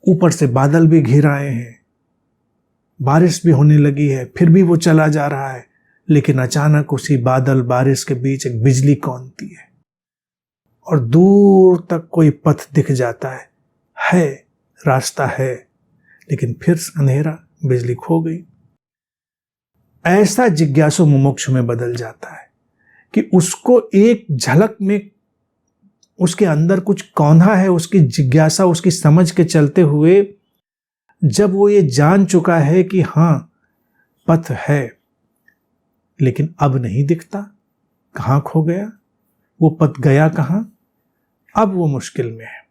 ऊपर से बादल भी घिर आए हैं, बारिश भी होने लगी है, फिर भी वो चला जा रहा है। लेकिन अचानक उसी बादल बारिश के बीच एक बिजली कौंधती है और दूर तक कोई पथ दिख जाता है, रास्ता है, लेकिन फिर अंधेरा, बिजली खो गई। ऐसा जिज्ञासु मुमुक्षु में बदल जाता है कि उसको एक झलक में उसके अंदर कुछ कौंधा है, उसकी जिज्ञासा, उसकी समझ के चलते हुए जब वो ये जान चुका है कि हां पथ है, लेकिन अब नहीं दिखता, कहां खो गया, वो पथ गया कहां, अब वो मुश्किल में है।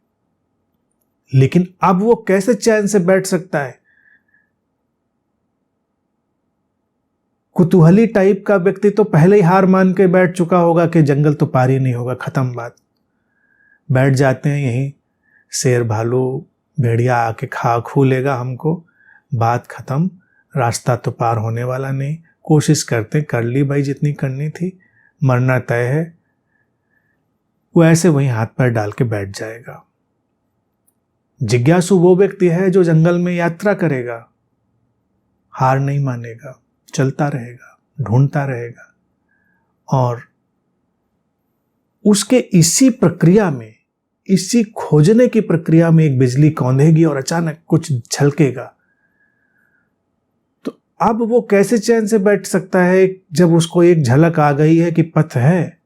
लेकिन अब वो कैसे चैन से बैठ सकता है? कुतूहली टाइप का व्यक्ति तो पहले ही हार मान के बैठ चुका होगा कि जंगल तो पार ही नहीं होगा, खत्म बात। बैठ जाते हैं यहीं, शेर भालू भेड़िया आके खा खू लेगा हमको, बात खत्म, रास्ता तो पार होने वाला नहीं। कोशिश करते, कर ली भाई जितनी करनी थी, मरना तय है। वो ऐसे वहीं हाथ पैर डाल के बैठ जाएगा। जिज्ञासु वो व्यक्ति है जो जंगल में यात्रा करेगा, हार नहीं मानेगा, चलता रहेगा, ढूंढता रहेगा। और उसके इसी प्रक्रिया में, इसी खोजने की प्रक्रिया में एक बिजली कौंधेगी और अचानक कुछ झलकेगा। तो अब वो कैसे चैन से बैठ सकता है जब उसको एक झलक आ गई है कि पथ है?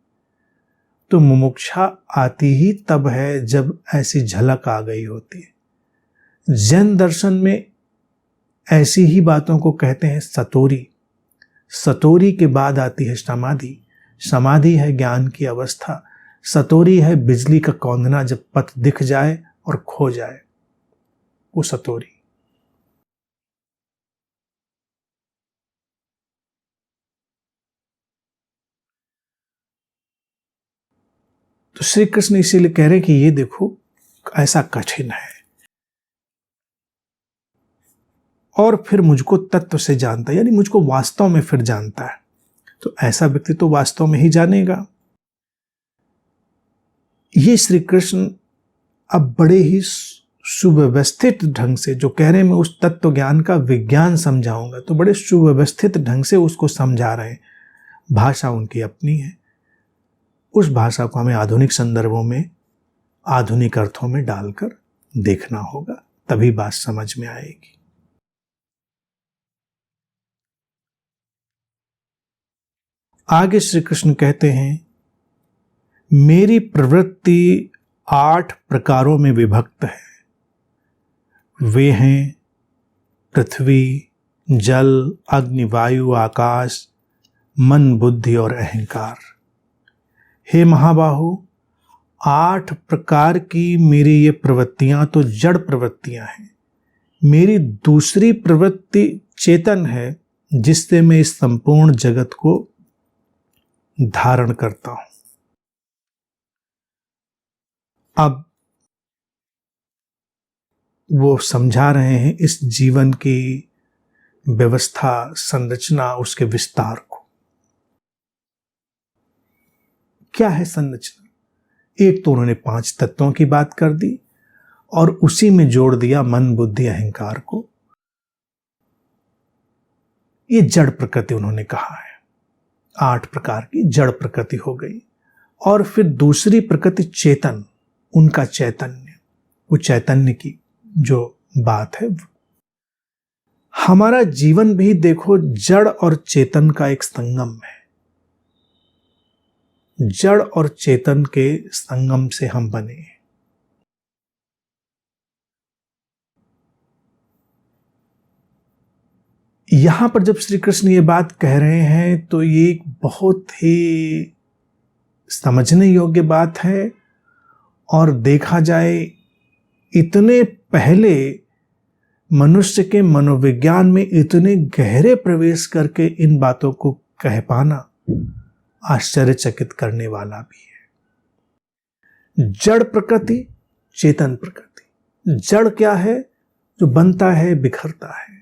तो मुमुक्षा आती ही तब है जब ऐसी झलक आ गई होती है। जैन दर्शन में ऐसी ही बातों को कहते हैं सतोरी। सतोरी के बाद आती है समाधि। समाधि है ज्ञान की अवस्था, सतोरी है बिजली का कौंधना, जब पथ दिख जाए और खो जाए, वो सतोरी। तो श्री कृष्ण इसीलिए कह रहे कि ये देखो ऐसा कठिन है, और फिर मुझको तत्व से जानता है, यानी मुझको वास्तव में फिर जानता है। तो ऐसा व्यक्ति तो वास्तव में ही जानेगा। ये श्री कृष्ण अब बड़े ही सुव्यवस्थित ढंग से, जो कह रहे हैं मैं उस तत्व ज्ञान का विज्ञान समझाऊंगा, तो बड़े सुव्यवस्थित ढंग से उसको समझा रहे हैं। भाषा उनकी अपनी है, उस भाषा को हमें आधुनिक संदर्भों में, आधुनिक अर्थों में डालकर देखना होगा, तभी बात समझ में आएगी। आगे श्री कृष्ण कहते हैं, मेरी प्रवृत्ति 8 प्रकारों में विभक्त है। वे हैं पृथ्वी, जल, अग्नि, वायु, आकाश, मन, बुद्धि और अहंकार। हे महाबाहु, 8 प्रकार की मेरी ये प्रवृत्तियां तो जड़ प्रवृत्तियां हैं। मेरी दूसरी प्रवृत्ति चेतन है, जिससे मैं इस संपूर्ण जगत को धारण करता हूं। अब वो समझा रहे हैं इस जीवन की व्यवस्था, संरचना, उसके विस्तार को। क्या है संरचना? एक तो उन्होंने 5 तत्वों की बात कर दी और उसी में जोड़ दिया मन, बुद्धि, अहंकार को। ये जड़ प्रकृति उन्होंने कहा है। 8 प्रकार की जड़ प्रकृति हो गई। और फिर दूसरी प्रकृति चेतन, उनका चैतन्य, वो चैतन्य की जो बात है। हमारा जीवन भी देखो जड़ और चेतन का एक संगम है। जड़ और चेतन के संगम से हम बने हैं। यहां पर जब श्री कृष्ण ये बात कह रहे हैं तो ये एक बहुत ही समझने योग्य बात है। और देखा जाए, इतने पहले मनुष्य के मनोविज्ञान में इतने गहरे प्रवेश करके इन बातों को कह पाना आश्चर्यचकित करने वाला भी है। जड़ प्रकृति, चेतन प्रकृति। जड़ क्या है? जो बनता है, बिखरता है,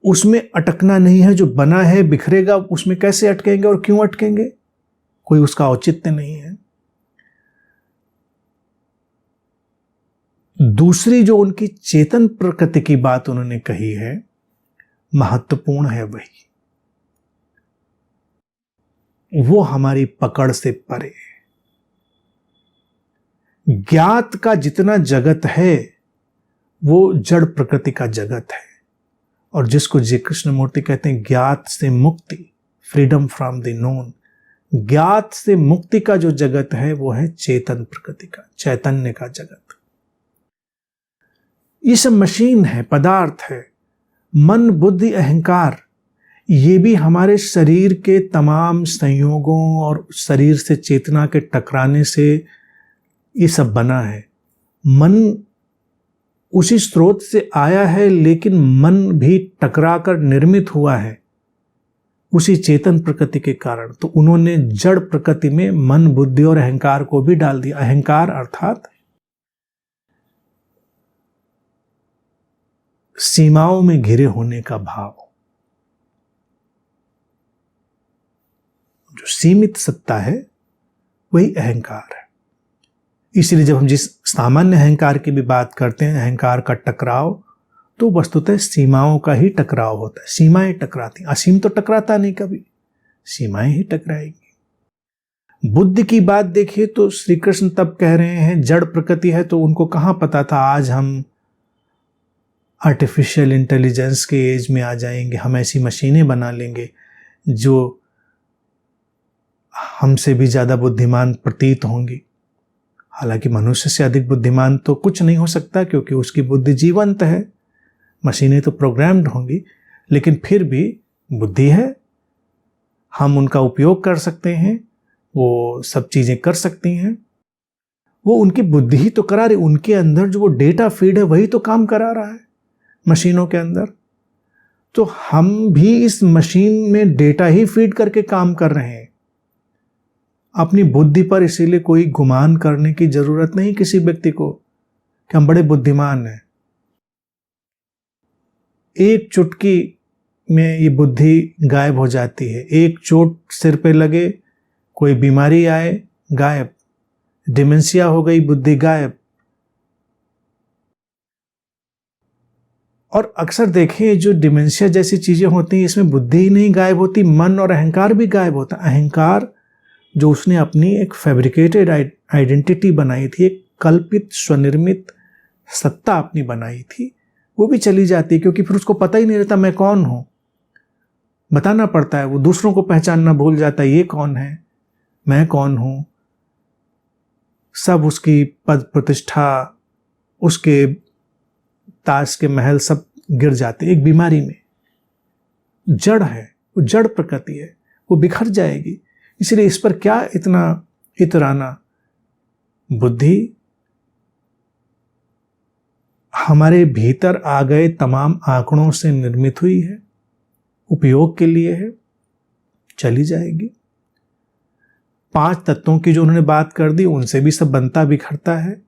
उसमें अटकना नहीं है। जो बना है बिखरेगा, उसमें कैसे अटकेंगे और क्यों अटकेंगे? कोई उसका औचित्य नहीं है। दूसरी जो उनकी चेतन प्रकृति की बात उन्होंने कही है, महत्वपूर्ण है वही। वो हमारी पकड़ से परे है। ज्ञात का जितना जगत है वो जड़ प्रकृति का जगत है। और जिसको जी कृष्णमूर्ति कहते हैं ज्ञात से मुक्ति, फ्रीडम फ्रॉम द नोन। ज्ञात से मुक्ति का जो जगत है वो है चेतन प्रकृति का, चैतन्य का जगत। ये सब मशीन है, पदार्थ है। मन, बुद्धि, अहंकार, ये भी हमारे शरीर के तमाम संयोगों और शरीर से चेतना के टकराने से ये सब बना है। मन उसी स्रोत से आया है, लेकिन मन भी टकराकर निर्मित हुआ है उसी चेतन प्रकृति के कारण। तो उन्होंने जड़ प्रकृति में मन, बुद्धि और अहंकार को भी डाल दिया। अहंकार अर्थात सीमाओं में घिरे होने का भाव, जो सीमित सत्ता है वही अहंकार है। इसलिए जब हम जिस सामान्य अहंकार की भी बात करते हैं, अहंकार का टकराव, तो वस्तुतः सीमाओं का ही टकराव होता है। सीमाएं टकराती, असीम तो टकराता नहीं कभी, सीमाएं ही टकराएगी। बुद्धि की बात देखिए तो श्री कृष्ण तब कह रहे हैं जड़ प्रकृति है, तो उनको कहां पता था आज हम आर्टिफिशियल इंटेलिजेंस के एज में आ जाएंगे। हम ऐसी मशीनें बना लेंगे जो हमसे भी ज़्यादा बुद्धिमान प्रतीत होंगी। हालांकि मनुष्य से अधिक बुद्धिमान तो कुछ नहीं हो सकता, क्योंकि उसकी बुद्धि जीवंत है। मशीनें तो प्रोग्राम्ड होंगी, लेकिन फिर भी बुद्धि है, हम उनका उपयोग कर सकते हैं, वो सब चीज़ें कर सकती हैं। वो उनकी बुद्धि ही तो करा रही, उनके अंदर जो वो डेटा फीड है वही तो काम करा रहा है मशीनों के अंदर। तो हम भी इस मशीन में डेटा ही फीड करके काम कर रहे हैं अपनी बुद्धि पर। इसीलिए कोई गुमान करने की जरूरत नहीं किसी व्यक्ति को कि हम बड़े बुद्धिमान हैं। एक चुटकी में ये बुद्धि गायब हो जाती है। एक चोट सिर पे लगे, कोई बीमारी आए, गायब। डिमेंशिया हो गई, बुद्धि गायब। और अक्सर देखें जो डिमेंशिया जैसी चीजें होती हैं, इसमें बुद्धि ही नहीं गायब होती, मन और अहंकार भी गायब होता। अहंकार जो उसने अपनी एक फैब्रिकेटेड आइडेंटिटी बनाई थी, एक कल्पित स्वनिर्मित सत्ता अपनी बनाई थी, वो भी चली जाती है, क्योंकि फिर उसको पता ही नहीं रहता मैं कौन हूं। बताना पड़ता है, वो दूसरों को पहचानना भूल जाता है, ये कौन है, मैं कौन हूं। सब उसकी पद प्रतिष्ठा, उसके ताश के महल सब गिर जाते एक बीमारी में। जड़ है, वो जड़ प्रकृति है, वो बिखर जाएगी। इसलिए इस पर क्या इतना इतराना। बुद्धि हमारे भीतर आ गए तमाम आंकड़ों से निर्मित हुई है, उपयोग के लिए है, चली जाएगी। 5 तत्वों की जो उन्होंने बात कर दी, उनसे भी सब बनता बिखरता है।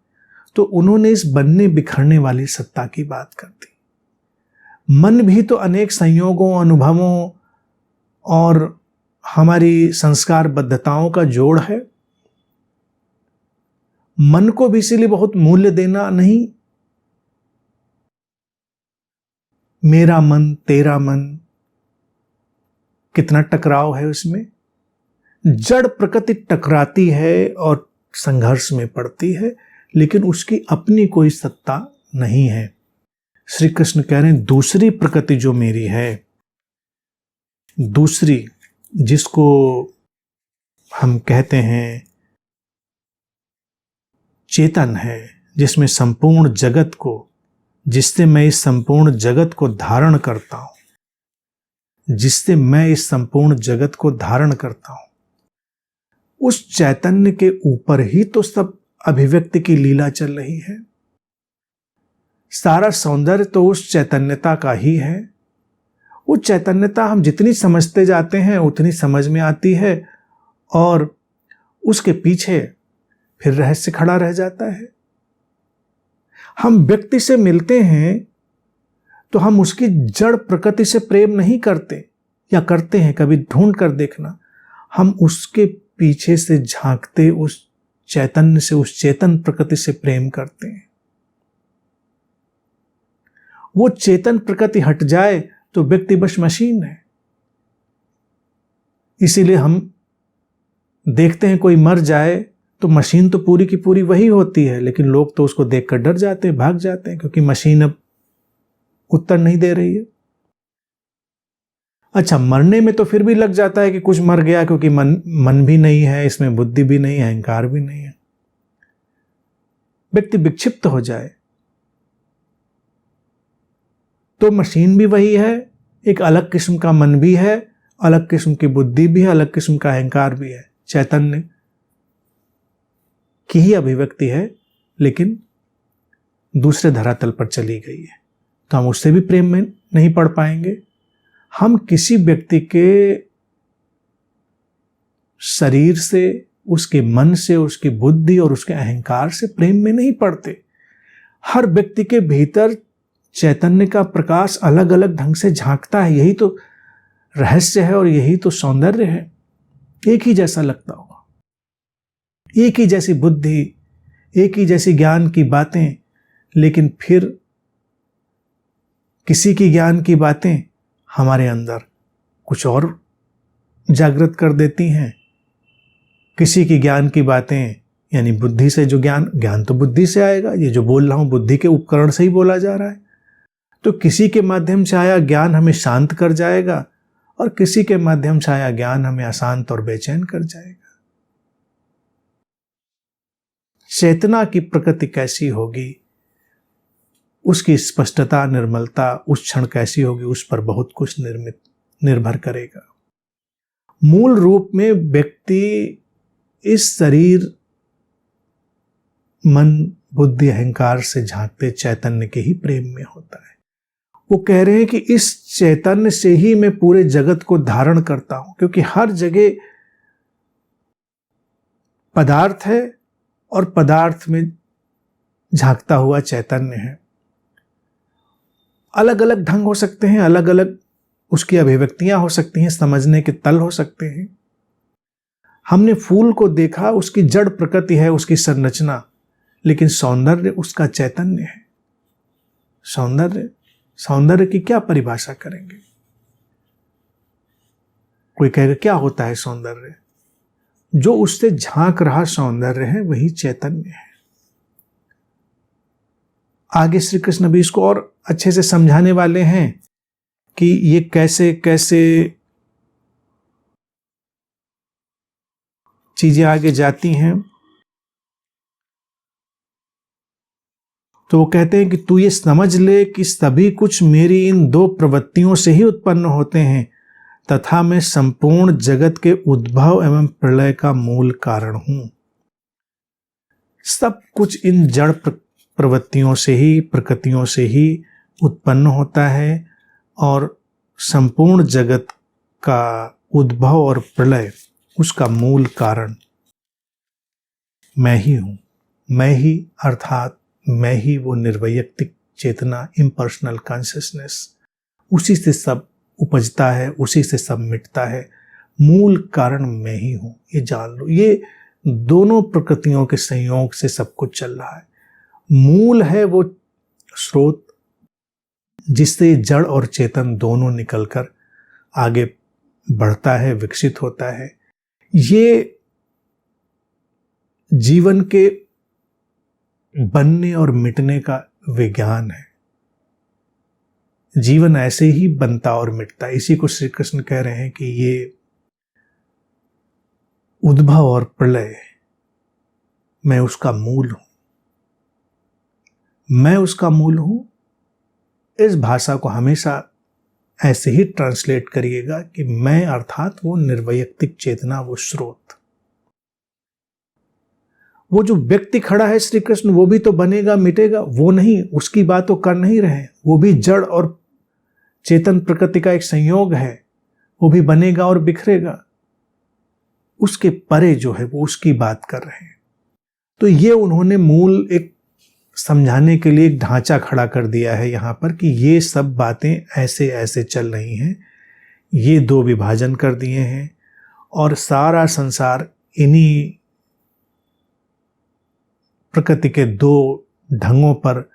तो उन्होंने इस बनने बिखरने वाली सत्ता की बात कर दी। मन भी तो अनेक संयोगों, अनुभवों और हमारी संस्कार बद्धताओं का जोड़ है। मन को भी इसीलिए बहुत मूल्य देना नहीं। मेरा मन, तेरा मन, कितना टकराव है उसमें। जड़ प्रकृति टकराती है और संघर्ष में पड़ती है, लेकिन उसकी अपनी कोई सत्ता नहीं है। श्री कृष्ण कह रहे हैं दूसरी प्रकृति जो मेरी है, दूसरी जिसको हम कहते हैं चेतन है, जिसमें संपूर्ण जगत को, जिससे मैं इस संपूर्ण जगत को धारण करता हूं, जिससे मैं इस संपूर्ण जगत को धारण करता हूं, उस चैतन्य के ऊपर ही तो सब अभिव्यक्ति की लीला चल रही है। सारा सौंदर्य तो उस चैतन्यता का ही है। वो चैतन्यता हम जितनी समझते जाते हैं उतनी समझ में आती है, और उसके पीछे फिर रहस्य खड़ा रह जाता है। हम व्यक्ति से मिलते हैं तो हम उसकी जड़ प्रकृति से प्रेम नहीं करते, या करते हैं, कभी ढूंढ कर देखना। हम उसके पीछे से झांकते उस चैतन्य से, उस चेतन प्रकृति से प्रेम करते हैं। वो चेतन प्रकृति हट जाए तो व्यक्ति बस मशीन है। इसीलिए हम देखते हैं कोई मर जाए तो मशीन तो पूरी की पूरी वही होती है, लेकिन लोग तो उसको देखकर डर जाते हैं, भाग जाते हैं, क्योंकि मशीन अब उत्तर नहीं दे रही है। अच्छा, मरने में तो फिर भी लग जाता है कि कुछ मर गया, क्योंकि मन भी नहीं है, इसमें बुद्धि भी नहीं है, अहंकार भी नहीं है। व्यक्ति विक्षिप्त हो जाए तो मशीन भी वही है, एक अलग किस्म का मन भी है, अलग किस्म की बुद्धि भी है, अलग किस्म का अहंकार भी है। चैतन्य की ही अभिव्यक्ति है, लेकिन दूसरे धरातल पर चली गई है, तो हम उससे भी प्रेम में नहीं पड़ पाएंगे। हम किसी व्यक्ति के शरीर से, उसके मन से, उसकी बुद्धि और उसके अहंकार से प्रेम में नहीं पड़ते। हर व्यक्ति के भीतर चैतन्य का प्रकाश अलग अलग ढंग से झांकता है। यही तो रहस्य है और यही तो सौंदर्य है। एक ही जैसा लगता होगा, एक ही जैसी बुद्धि, एक ही जैसी ज्ञान की बातें, लेकिन फिर किसी की ज्ञान की बातें हमारे अंदर कुछ और जागृत कर देती हैं। किसी की ज्ञान की बातें, यानी बुद्धि से जो ज्ञान तो बुद्धि से आएगा, ये जो बोल रहा हूं बुद्धि के उपकरण से ही बोला जा रहा है। तो किसी के माध्यम से आया ज्ञान हमें शांत कर जाएगा, और किसी के माध्यम से आया ज्ञान हमें अशांत और बेचैन कर जाएगा। चेतना की प्रकृति कैसी होगी, उसकी स्पष्टता, निर्मलता उस क्षण कैसी होगी, उस पर बहुत कुछ निर्भर करेगा। मूल रूप में व्यक्ति इस शरीर, मन, बुद्धि, अहंकार से झांकते चैतन्य के ही प्रेम में होता है। वो कह रहे हैं कि इस चैतन्य से ही मैं पूरे जगत को धारण करता हूं, क्योंकि हर जगह पदार्थ है और पदार्थ में झांकता हुआ चैतन्य है। अलग अलग ढंग हो सकते हैं, अलग अलग उसकी अभिव्यक्तियां हो सकती हैं, समझने के तल हो सकते हैं। हमने फूल को देखा, उसकी जड़ प्रकृति है, उसकी संरचना, लेकिन सौंदर्य उसका चैतन्य है। सौंदर्य की क्या परिभाषा करेंगे? कोई कहेगा क्या होता है सौंदर्य? जो उससे झांक रहा सौंदर्य है वही चैतन्य है। आगे श्री कृष्ण भी इसको और अच्छे से समझाने वाले हैं कि ये कैसे कैसे चीजें आगे जाती हैं। तो वो कहते हैं कि तू ये समझ ले कि सभी कुछ मेरी इन दो प्रवृत्तियों से ही उत्पन्न होते हैं तथा मैं संपूर्ण जगत के उद्भव एवं प्रलय का मूल कारण हूं। सब कुछ इन जड़ प्रवृत्तियों से ही, प्रकृतियों से ही उत्पन्न होता है और संपूर्ण जगत का उद्भव और प्रलय, उसका मूल कारण मैं ही हूं। मैं ही अर्थात मैं ही वो निर्वैयक्तिक चेतना, इम्पर्सनल कॉन्शियसनेस, उसी से सब उपजता है, उसी से सब मिटता है। मूल कारण मैं ही हूं, ये जान लो। ये दोनों प्रकृतियों के संयोग से सब कुछ चल रहा है। मूल है वो स्रोत जिससे जड़ और चेतन दोनों निकलकर आगे बढ़ता है, विकसित होता है। ये जीवन के बनने और मिटने का विज्ञान है। जीवन ऐसे ही बनता और मिटता है। इसी को श्री कृष्ण कह रहे हैं कि ये उद्भव और प्रलय मैं उसका मूल हूं। मैं उसका मूल हूं। इस भाषा को हमेशा ऐसे ही ट्रांसलेट करिएगा कि मैं अर्थात वो निर्वैयक्तिक चेतना, वो स्रोत। वो जो व्यक्ति खड़ा है श्री कृष्ण, वो भी तो बनेगा मिटेगा, वो नहीं, उसकी बात तो कर नहीं रहे। वो भी जड़ और चेतन प्रकृति का एक संयोग है, वो भी बनेगा और बिखरेगा। उसके परे जो है वो उसकी बात कर रहे हैं। तो ये उन्होंने मूल एक समझाने के लिए एक ढांचा खड़ा कर दिया है यहां पर कि ये सब बातें ऐसे ऐसे चल रही हैं। ये दो विभाजन कर दिए हैं और सारा संसार इन्हीं प्रकृति के दो ढंगों पर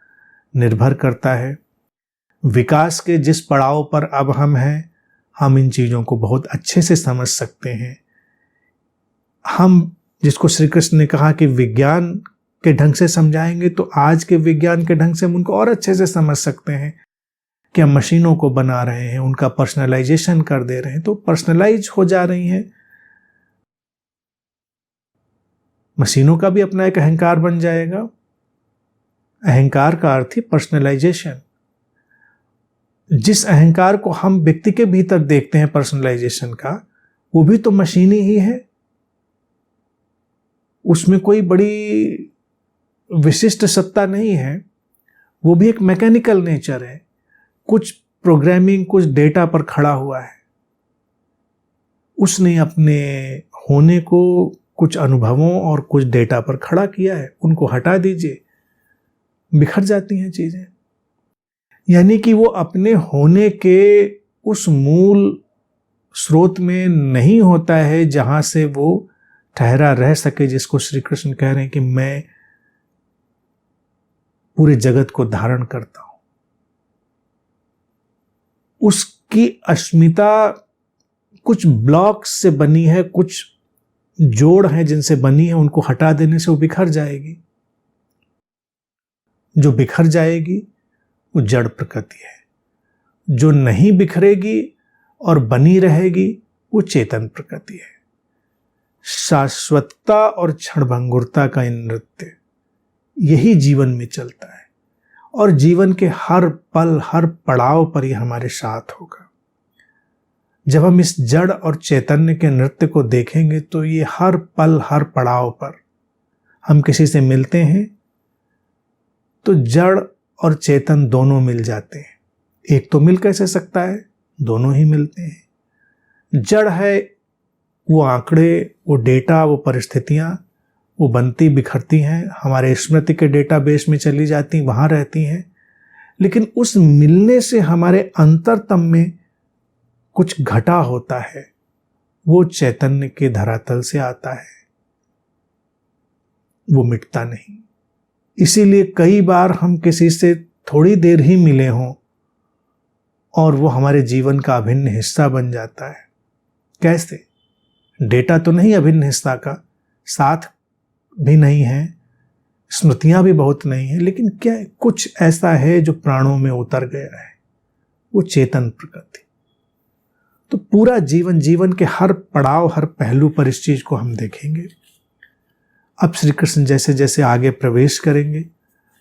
निर्भर करता है। विकास के जिस पड़ाव पर अब हम हैं, हम इन चीज़ों को बहुत अच्छे से समझ सकते हैं। हम जिसको श्री कृष्ण ने कहा कि विज्ञान के ढंग से समझाएंगे, तो आज के विज्ञान के ढंग से हम उनको और अच्छे से समझ सकते हैं कि हम मशीनों को बना रहे हैं, उनका पर्सनलाइजेशन कर दे रहे हैं, तो पर्सनलाइज हो जा रही हैं। मशीनों का भी अपना एक अहंकार बन जाएगा। अहंकार का अर्थ ही पर्सनलाइजेशन। जिस अहंकार को हम व्यक्ति के भीतर देखते हैं पर्सनलाइजेशन का, वो भी तो मशीनी ही है। उसमें कोई बड़ी विशिष्ट सत्ता नहीं है, वो भी एक मैकेनिकल नेचर है। कुछ प्रोग्रामिंग, कुछ डेटा पर खड़ा हुआ है। उसने अपने होने को कुछ अनुभवों और कुछ डेटा पर खड़ा किया है। उनको हटा दीजिए, बिखर जाती हैं चीजें। यानी कि वो अपने होने के उस मूल स्रोत में नहीं होता है जहां से वो ठहरा रह सके, जिसको श्री कृष्ण कह रहे हैं कि मैं पूरे जगत को धारण करता हूं। उसकी अस्मिता कुछ ब्लॉक्स से बनी है, कुछ जोड़ हैं जिनसे बनी है, उनको हटा देने से वो बिखर जाएगी। जो बिखर जाएगी वो जड़ प्रकृति है। जो नहीं बिखरेगी और बनी रहेगी वो चेतन प्रकृति है। शाश्वतता और क्षणभंगुरता का नृत्य यही जीवन में चलता है और जीवन के हर पल, हर पड़ाव पर यह हमारे साथ होगा। जब हम इस जड़ और चैतन्य के नृत्य को देखेंगे तो ये हर पल, हर पड़ाव पर हम किसी से मिलते हैं तो जड़ और चेतन दोनों मिल जाते हैं। एक तो मिल कैसे सकता है, दोनों ही मिलते हैं। जड़ है वो आंकड़े, वो डेटा, वो परिस्थितियां, वो बनती बिखरती हैं, हमारे स्मृति के डेटाबेस में चली जाती, वहां रहती हैं। लेकिन उस मिलने से हमारे अंतरतम में कुछ घटा होता है, वो चैतन्य के धरातल से आता है, वो मिटता नहीं। इसीलिए कई बार हम किसी से थोड़ी देर ही मिले हों और वो हमारे जीवन का अभिन्न हिस्सा बन जाता है। कैसे? डेटा तो नहीं अभिन्न हिस्सा का, साथ भी नहीं है, स्मृतियां भी बहुत नहीं है, लेकिन क्या कुछ ऐसा है जो प्राणों में उतर गया है, वो चेतन प्रकृति। तो पूरा जीवन, जीवन के हर पड़ाव, हर पहलू पर इस चीज को हम देखेंगे। अब श्री कृष्ण जैसे जैसे आगे प्रवेश करेंगे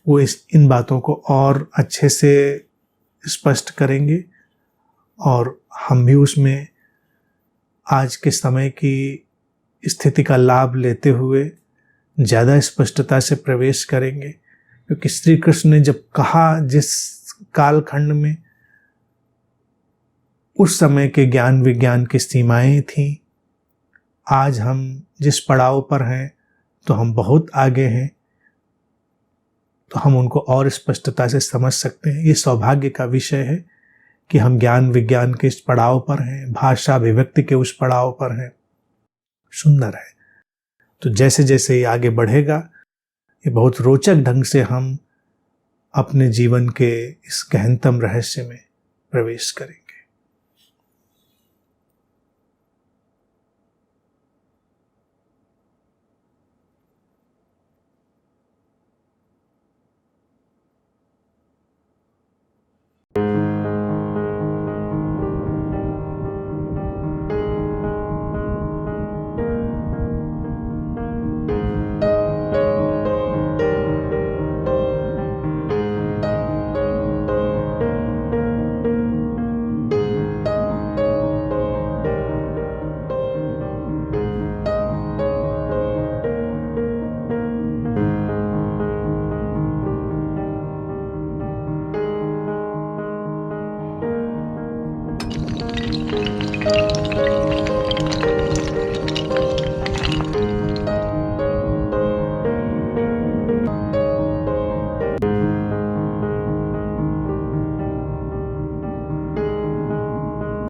वो इन बातों को और अच्छे से स्पष्ट करेंगे और हम भी उसमें आज के समय की स्थिति का लाभ लेते हुए ज़्यादा स्पष्टता से प्रवेश करेंगे। क्योंकि श्री कृष्ण ने जब कहा जिस कालखंड में, उस समय के ज्ञान विज्ञान की सीमाएं थीं। आज हम जिस पड़ाव पर हैं तो हम बहुत आगे हैं, तो हम उनको और स्पष्टता से समझ सकते हैं। ये सौभाग्य का विषय है कि हम ज्ञान विज्ञान के इस पड़ाव पर हैं, भाषा अभिव्यक्ति के उस पड़ाव पर हैं। सुंदर है। तो जैसे जैसे ये आगे बढ़ेगा, ये बहुत रोचक ढंग से हम अपने जीवन के इस गहनतम रहस्य में प्रवेश करेंगे।